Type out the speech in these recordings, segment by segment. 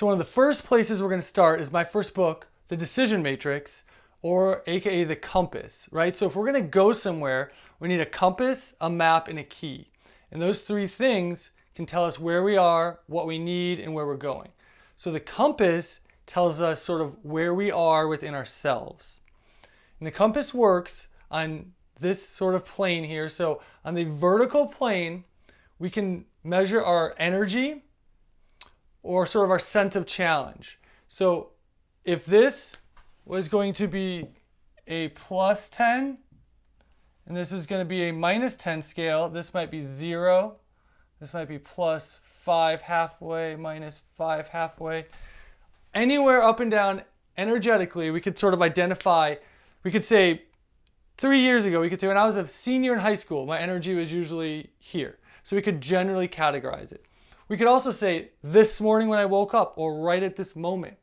So one of the first places we're going to start is my first book, The Decision Matrix, or AKA the compass, right? So if we're going to go somewhere, we need a compass, a map, and a key. And those three things can tell us where we are, what we need, and where we're going. So the compass tells us sort of where we are within ourselves. And the compass works on this sort of plane here. So on the vertical plane, we can measure our energy or sort of our sense of challenge. So if this was going to be a plus 10, and this is going to be a minus 10 scale, this might be 0, this might be plus 5 halfway, minus 5 halfway. Anywhere up and down energetically, we could sort of identify, we could say 3 years ago, we could say when I was a senior in high school, my energy was usually here. So we could generally categorize it. We could also say this morning when I woke up, or right at this moment.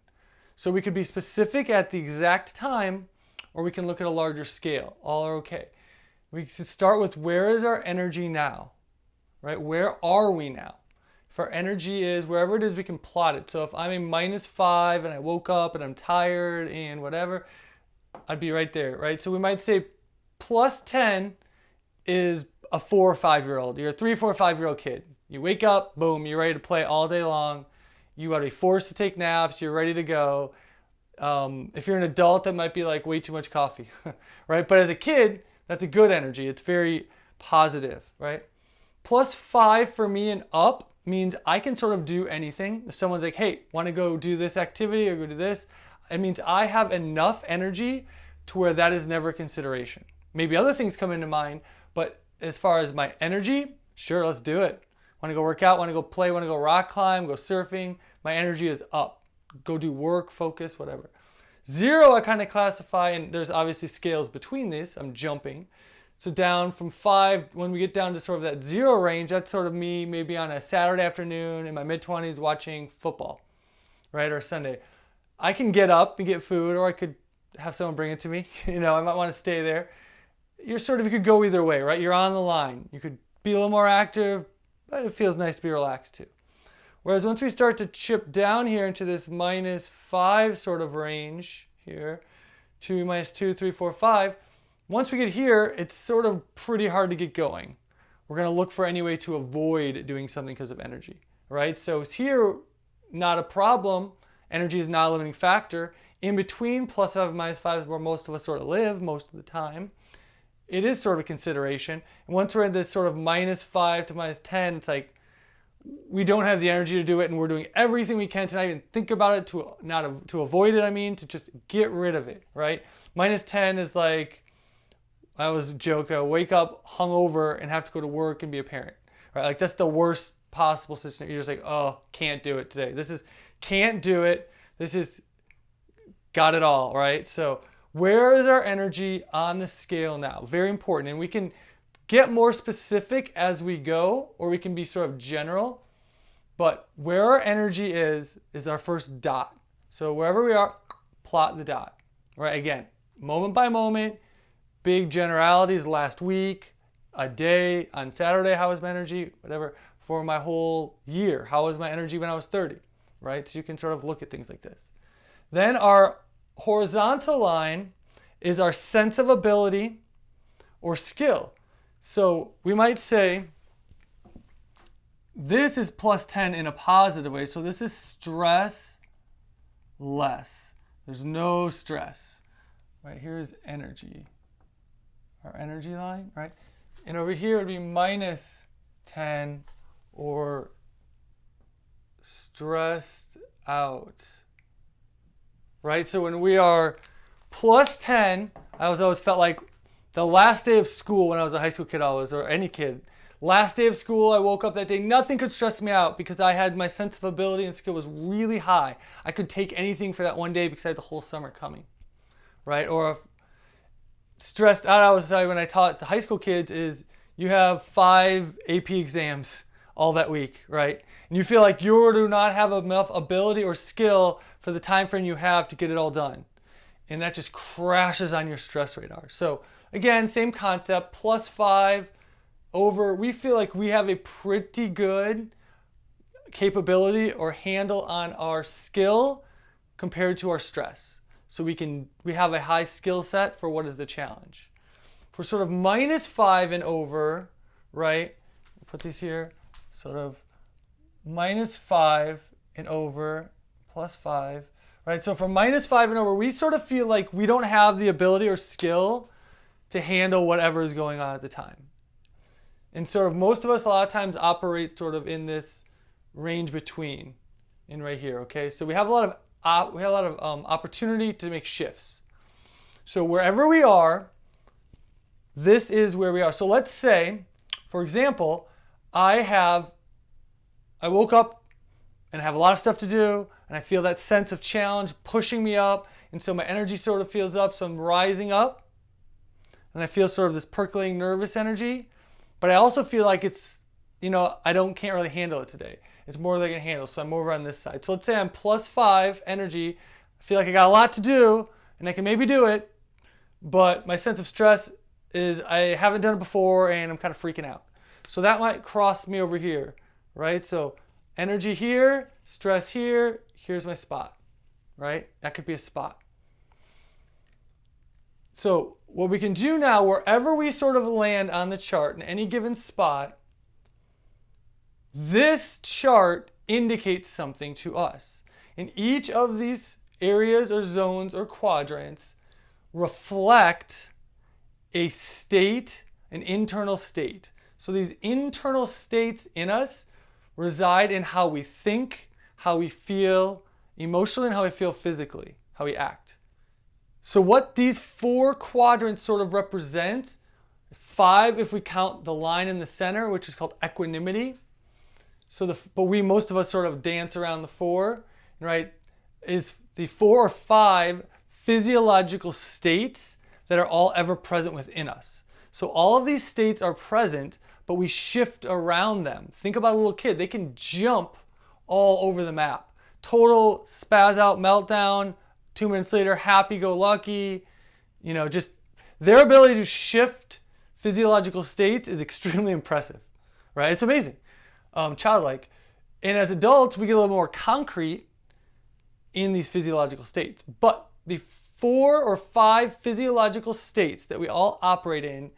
So we could be specific at the exact time, or we can look at a larger scale. All are okay. We can start with where is our energy now, right? Where are we now? If our energy is, wherever it is, we can plot it. So if I'm a minus 5 and I woke up and I'm tired and whatever, I'd be right there, right? So we might say plus 10 is a 4 or 5 year old. You're a 3, 4, 5 year old kid. You wake up, boom, you're ready to play all day long. You got to be forced to take naps. You're ready to go. If you're an adult, that might be like way too much coffee, right? But as a kid, that's a good energy. It's very positive, right? Plus 5 for me and up means I can sort of do anything. If someone's like, hey, want to go do this activity or go do this? It means I have enough energy to where that is never a consideration. Maybe other things come into mind, but as far as my energy, sure, let's do it. Want to go work out, want to go play, want to go rock climb, go surfing. My energy is up. Go do work, focus, whatever. 0, I kind of classify, and there's obviously scales between these. I'm jumping. So down from 5, when we get down to sort of that 0 range, that's sort of me maybe on a Saturday afternoon in my mid-20s watching football, right, or Sunday. I can get up and get food, or I could have someone bring it to me. I might want to stay there. You could go either way, right? You're on the line. You could be a little more active, but it feels nice to be relaxed too. Whereas once we start to chip down here into this minus 5 sort of range here, 2, minus 2, 3, 4, 5, once we get here, it's sort of pretty hard to get going. We're going to look for any way to avoid doing something because of energy, right? So it's here, not a problem. Energy is not a limiting factor. In between plus 5 and minus 5 is where most of us sort of live most of the time. It is sort of a consideration. And once we're in this sort of minus 5 to minus 10, it's like we don't have the energy to do it, and we're doing everything we can to not even think about it, to avoid it, to just get rid of it, right? Minus 10 is like, I always joke, wake up hungover and have to go to work and be a parent, right? Like that's the worst possible situation. You're just like, oh, can't do it today. Can't do it. This is got it all, right? So where is our energy on the scale now? Very important. And we can get more specific as we go, or we can be sort of general. But where our energy is our first dot. So wherever we are, plot the dot, right? Again, moment by moment, big generalities, last week, a day, on Saturday, how was my energy, whatever, for my whole year. How was my energy when I was 30, right? So you can sort of look at things like this. Then our horizontal line is our sense of ability or skill. So we might say this is plus 10 in a positive way. So this is stress less. There's no stress. Right, here's energy. Our energy line, right? And over here it would be minus 10 or stressed out. Right? So when we are plus 10, I always felt like the last day of school when I was a high school kid, or any kid, last day of school, I woke up that day, nothing could stress me out because I had my sense of ability and skill was really high. I could take anything for that one day because I had the whole summer coming, right? Or if stressed out, I was when I taught the high school kids is you have 5 AP exams all that week, right? And you feel like you do not have enough ability or skill for the time frame you have to get it all done. And that just crashes on your stress radar. So again, same concept, plus 5 over, we feel like we have a pretty good capability or handle on our skill compared to our stress. So we have a high skill set for what is the challenge. For sort of -5 and over, right? Put these here, sort of -5 and over, +5, right? So for -5 and over, we sort of feel like we don't have the ability or skill to handle whatever is going on at the time. And sort of most of us a lot of times operate sort of in this range between, in right here, okay? So we have a lot of opportunity to make shifts. So wherever we are, this is where we are. So let's say, for example, I woke up and I have a lot of stuff to do, and I feel that sense of challenge pushing me up, and so my energy sort of feels up, so I'm rising up, and I feel sort of this percolating nervous energy, but I also feel like it's, I can't really handle it today. It's more than I can handle, so I'm over on this side. So let's say I'm +5 energy, I feel like I got a lot to do, and I can maybe do it, but my sense of stress is I haven't done it before, and I'm kind of freaking out. So that might cross me over here, right? So energy here, stress here, here's my spot, right? That could be a spot. So what we can do now, wherever we sort of land on the chart in any given spot, this chart indicates something to us. And each of these areas or zones or quadrants reflect a state, an internal state. So these internal states in us reside in how we think, how we feel emotionally, and how we feel physically, how we act. So what these 4 quadrants sort of represent, 5 if we count the line in the center, which is called equanimity. But most of us sort of dance around the 4, right? Is the 4 or 5 physiological states that are all ever present within us. So all of these states are present, but we shift around them. Think about a little kid. They can jump all over the map. Total spaz out meltdown, 2 minutes later, happy-go-lucky. Just their ability to shift physiological states is extremely impressive, right? It's amazing, childlike. And as adults, we get a little more concrete in these physiological states. But the 4 or 5 physiological states that we all operate in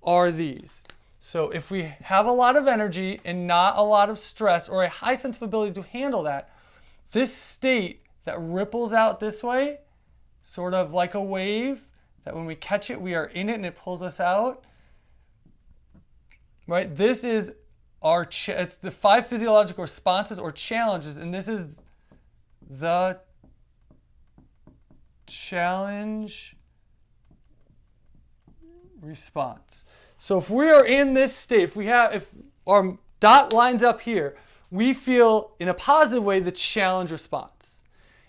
are these. So if we have a lot of energy and not a lot of stress or a high sense of ability to handle that, this state that ripples out this way, sort of like a wave, that when we catch it, we are in it and it pulls us out, right? This is it's the 5 physiological responses or challenges, and this is the challenge response. So if we are in this state, if our dot lines up here, we feel in a positive way the challenge response.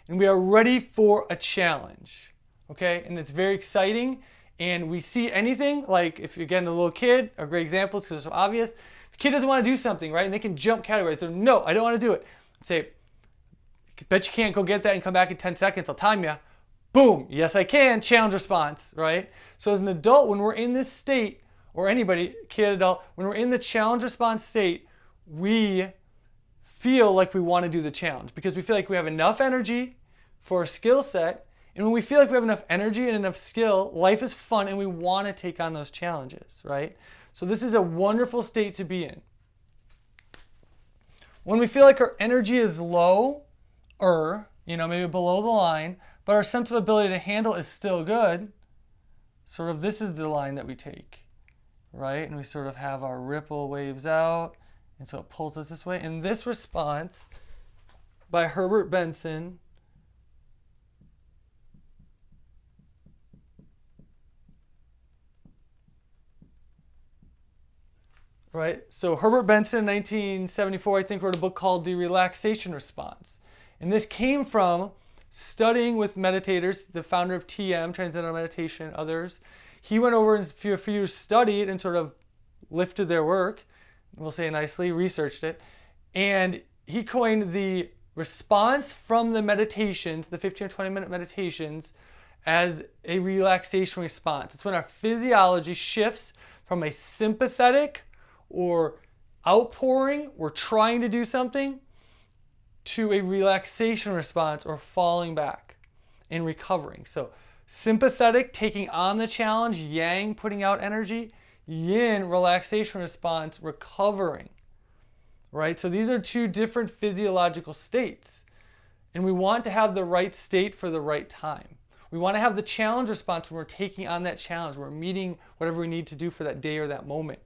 And we are ready for a challenge. Okay? And it's very exciting. And we see anything, like if you're getting a little kid, are great examples because they're so obvious. The kid doesn't want to do something, right? And they can jump categories. They're, no, I don't want to do it. Say, bet you can't go get that and come back in 10 seconds. I'll time you. Boom. Yes, I can. Challenge response, right? So as an adult, when we're in this state, or anybody, kid, adult, when we're in the challenge response state, we feel like we want to do the challenge because we feel like we have enough energy for a skill set. And when we feel like we have enough energy and enough skill, life is fun and we want to take on those challenges, right? So this is a wonderful state to be in. When we feel like our energy is low, maybe below the line, but our sense of ability to handle is still good, sort of this is the line that we take. Right? And we sort of have our ripple waves out, and so it pulls us this way. And this response by Herbert Benson right? So Herbert Benson in 1974, I think, wrote a book called The Relaxation Response. And this came from studying with meditators, the founder of TM, Transcendental Meditation, and others. He went over and for a few years studied and sort of lifted their work, we'll say nicely, researched it. And he coined the response from the meditations, the 15 or 20 minute meditations, as a relaxation response. It's when our physiology shifts from a sympathetic or outpouring, we're trying to do something, to a relaxation response or falling back and recovering. So sympathetic, taking on the challenge, yang, putting out energy, yin, relaxation response, recovering, right? So these are two different physiological states. And we want to have the right state for the right time. We want to have the challenge response when we're taking on that challenge, we're meeting whatever we need to do for that day or that moment.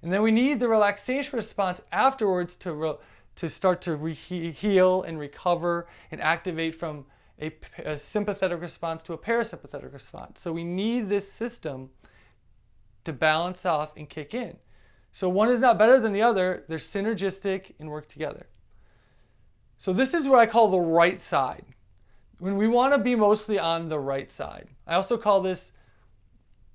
And then we need the relaxation response afterwards to start to heal and recover and activate from a sympathetic response to a parasympathetic response. So we need this system to balance off and kick in. So one is not better than the other. They're synergistic and work together. So this is what I call the right side. When we want to be mostly on the right side. I also call this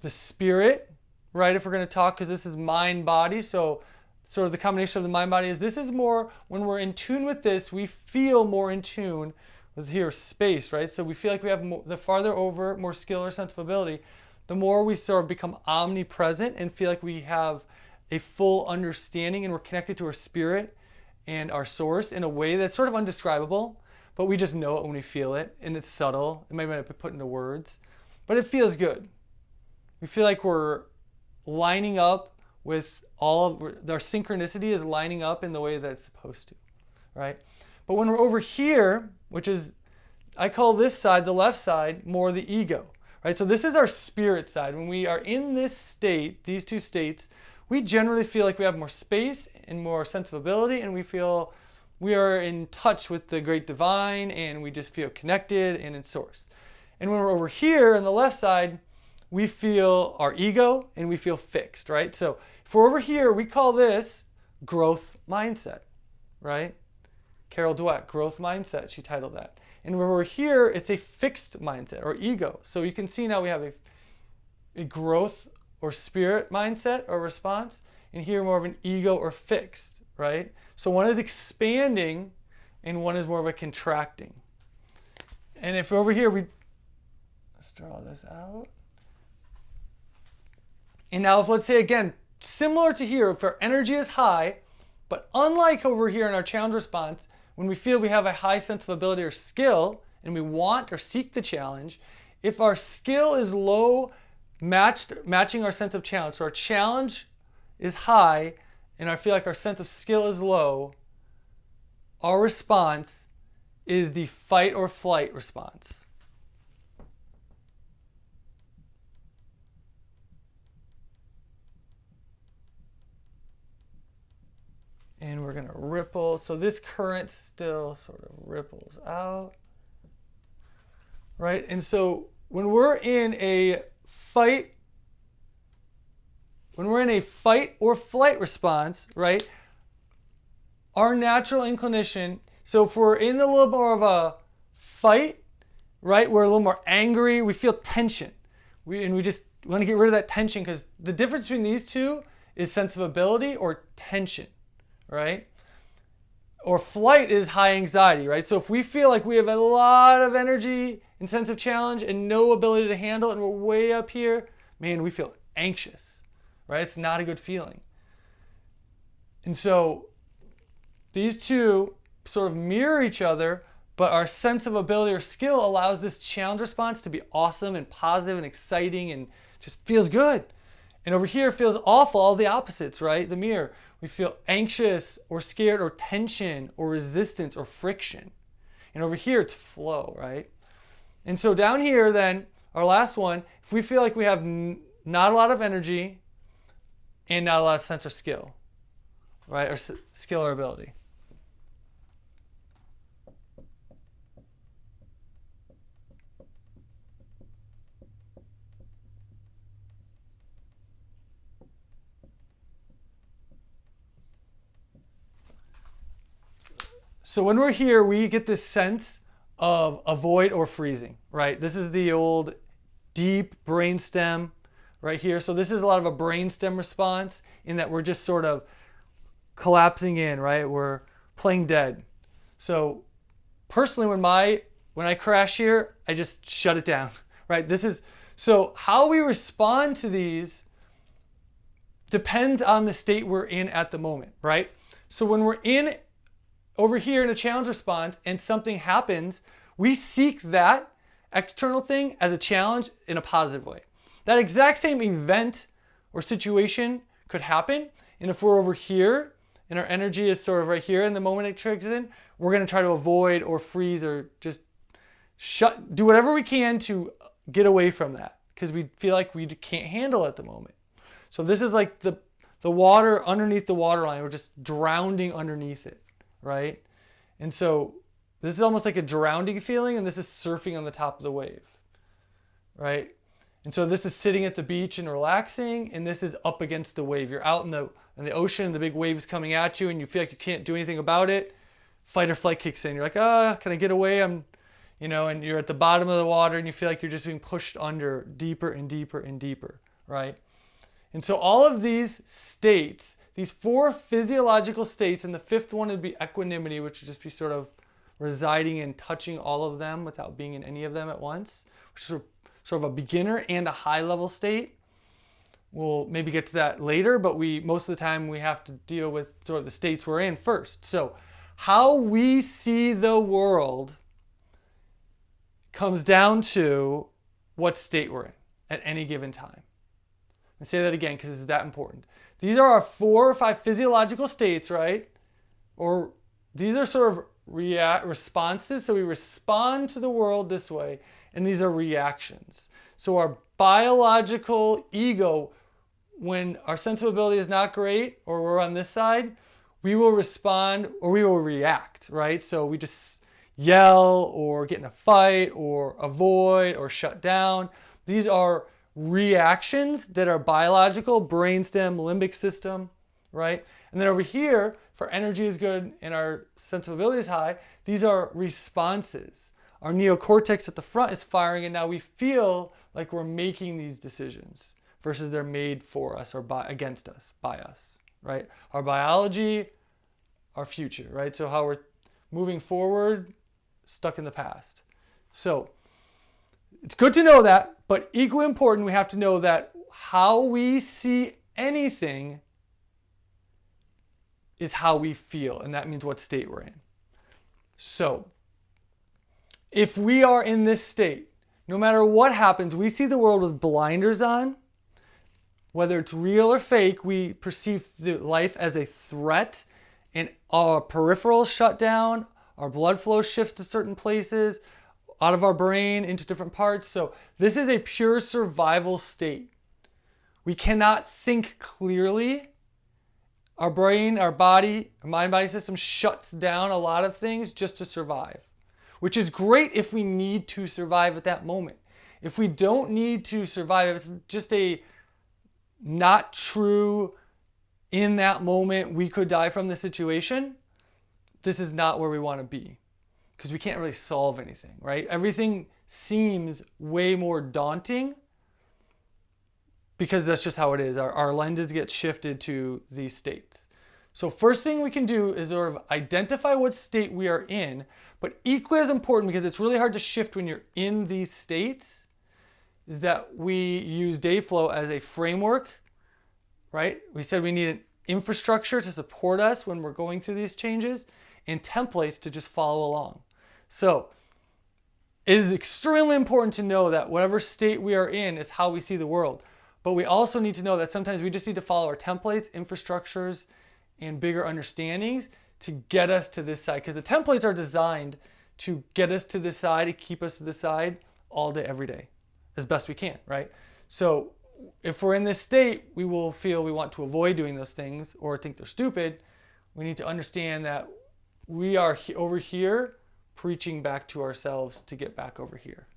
the spirit, right? If we're going to talk, because this is mind body. So sort of the combination of the mind body is this is more when we're in tune with this, we feel more in tune with here space, right? So we feel like we have more, the farther over, more skill or sense of ability, the more we sort of become omnipresent and feel like we have a full understanding and we're connected to our spirit and our source in a way that's sort of undescribable, but we just know it when we feel it, and it's subtle. It might not be put into words, but it feels good. We feel like we're lining up with all of our synchronicity is lining up in the way that it's supposed to, right? But when we're over here, which is, I call this side, the left side, more the ego, right? So this is our spirit side. When we are in this state, these two states, we generally feel like we have more space and more sense of ability, and we feel we are in touch with the great divine, and we just feel connected and in source. And when we're over here on the left side, we feel our ego and we feel fixed, right? So if we're over here, we call this growth mindset, right? Carol Dweck, growth mindset, she titled that. And when we're here, it's a fixed mindset or ego. So you can see now we have a growth or spirit mindset or response, and here more of an ego or fixed, right? So one is expanding and one is more of a contracting. And if over here, let's draw this out. And now if let's say again, similar to here, if our energy is high, but unlike over here in our challenge response, when we feel we have a high sense of ability or skill and we want or seek the challenge, if our skill is low, matching our sense of challenge, so our challenge is high and I feel like our sense of skill is low, our response is the fight or flight response. And we're going to ripple. So this current still sort of ripples out, right? And so when we're in a fight or flight response, right? Our natural inclination, so if we're in a little more of a fight, right? We're a little more angry, we feel tension. We just want to get rid of that tension because the difference between these two is sense of ability or tension. Right? Or flight is high anxiety, right? So if we feel like we have a lot of energy and sense of challenge and no ability to handle it and we're way up here, man, we feel anxious, right? It's not a good feeling. And so these two sort of mirror each other, but our sense of ability or skill allows this challenge response to be awesome and positive and exciting and just feels good. And over here feels awful, all the opposites, right? The mirror. We feel anxious or scared or tension or resistance or friction. And over here it's flow, right? And so down here then, our last one, if we feel like we have not a lot of energy and not a lot of sense or skill, right? Or skill or ability. So when we're here, we get this sense of avoid or freezing, right? This is the old deep brainstem right here. So this is a lot of a brainstem response in that we're just sort of collapsing in, right? We're playing dead. So personally, when I crash here, I just shut it down, right? So how we respond to these depends on the state we're in at the moment, right? So when we're in over here in a challenge response and something happens, we seek that external thing as a challenge in a positive way. That exact same event or situation could happen, and if we're over here and our energy is sort of right here in the moment it triggers in, we're going to try to avoid or freeze or just do whatever we can to get away from that because we feel like we can't handle it at the moment. So this is like the water underneath the waterline. We're just drowning underneath it, right? And so this is almost like a drowning feeling, and this is surfing on the top of the wave, right? And so this is sitting at the beach and relaxing, and this is up against the wave. You're out in the ocean, and the big wave is coming at you, and you feel like you can't do anything about it. Fight or flight kicks in. You're like, can I get away? And you're at the bottom of the water, and you feel like you're just being pushed under deeper and deeper and deeper, right? And so all of these states, these 4 physiological states, and the 5th one would be equanimity, which would just be sort of residing and touching all of them without being in any of them at once, which is sort of a beginner and a high level state. We'll maybe get to that later, but most of the time we have to deal with sort of the states we're in first. So how we see the world comes down to what state we're in at any given time. And say that again because it's that important. These are our 4 or 5 physiological states, right? Or these are sort of responses. So we respond to the world this way, and these are reactions. So our biological ego, when our sense of ability is not great or we're on this side, we will respond or we will react, right? So we just yell or get in a fight or avoid or shut down. These are reactions that are biological, brainstem, limbic system, right? And then over here, if our energy is good and our sense of ability is high, these are responses. Our neocortex at the front is firing, and now we feel like we're making these decisions versus they're made for us or against us, by us, right? Our biology, our future, right? So how we're moving forward, stuck in the past. So it's good to know that, but equally important, we have to know that how we see anything is how we feel, and that means what state we're in. So if we are in this state, no matter what happens, we see the world with blinders on. Whether it's real or fake, we perceive the life as a threat, and our peripherals shut down, our blood flow shifts to certain places, out of our brain into different parts. So this is a pure survival state. We cannot think clearly. Our brain, our body, our mind-body system shuts down a lot of things just to survive, which is great if we need to survive at that moment. If we don't need to survive, if it's just a not true in that moment, we could die from the situation, this is not where we want to be. Because we can't really solve anything, right? Everything seems way more daunting because that's just how it is. Our lenses get shifted to these states. So first thing we can do is sort of identify what state we are in, but equally as important, because it's really hard to shift when you're in these states, is that we use Dayflow as a framework, right? We said we need an infrastructure to support us when we're going through these changes and templates to just follow along. So it is extremely important to know that whatever state we are in is how we see the world. But we also need to know that sometimes we just need to follow our templates, infrastructures, and bigger understandings to get us to this side. Because the templates are designed to get us to this side, to keep us to this side all day, every day, as best we can, right? So if we're in this state, we will feel we want to avoid doing those things or think they're stupid. We need to understand that we are over here preaching back to ourselves to get back over here,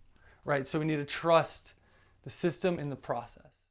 right? So we need to trust the system in the process.